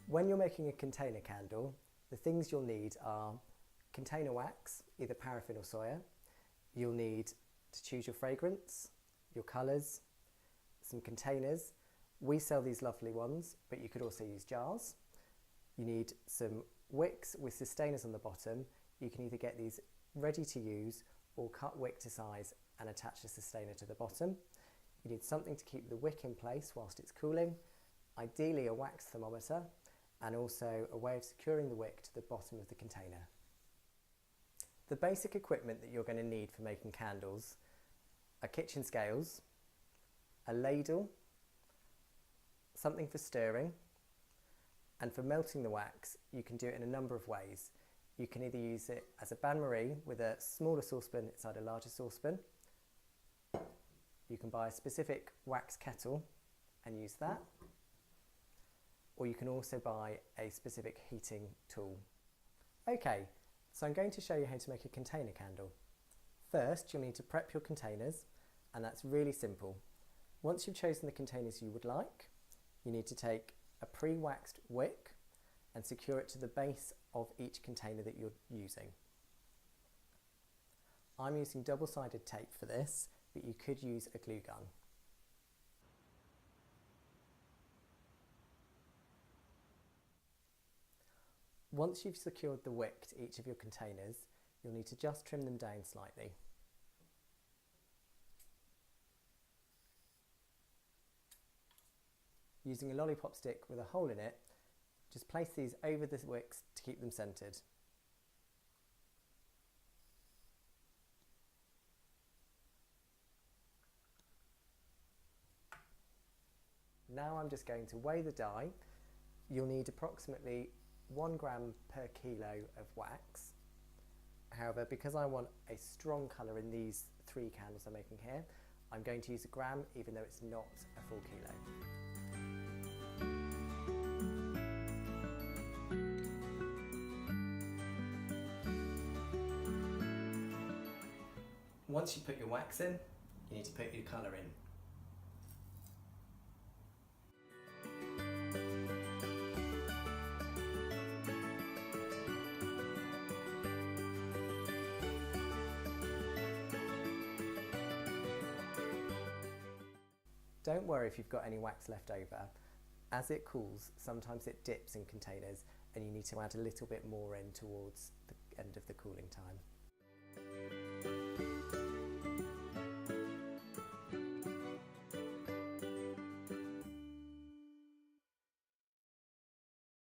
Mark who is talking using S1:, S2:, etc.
S1: When you're making a container candle, the things you'll need are container wax, either paraffin or soya. You'll need to choose your fragrance, your colours, some containers. We sell these lovely ones, but you could also use jars. You need some wicks with sustainers on the bottom. You can either get these ready to use or cut wick to size and attach a sustainer to the bottom. You need something to keep the wick in place whilst it's cooling, ideally a wax thermometer, and also a way of securing the wick to the bottom of the container. The basic equipment that you're going to need for making candles are kitchen scales, a ladle, something for stirring, and for melting the wax you can do it in a number of ways. You can either use it as a bain-marie with a smaller saucepan inside a larger saucepan. You can buy a specific wax kettle and use that, or you can also buy a specific heating tool. Okay, so I'm going to show you how to make a container candle. First, you'll need to prep your containers, and that's really simple. Once you've chosen the containers you would like, you need to take a pre-waxed wick and secure it to the base of each container that you're using. I'm using double-sided tape for this, but you could use a glue gun. Once you've secured the wick to each of your containers, you'll need to just trim them down slightly. Using a lollipop stick with a hole in it, just place these over the wicks to keep them centred. Now I'm just going to weigh the dye. You'll need approximately 1 gram per kilo of wax. However, because I want a strong colour in these 3 candles I'm making here, I'm going to use 1 gram even though it's not a full kilo. Once you put your wax in, you need to put your colour in. Don't worry if you've got any wax left over. As it cools, sometimes it dips in containers and you need to add a little bit more in towards the end of the cooling time.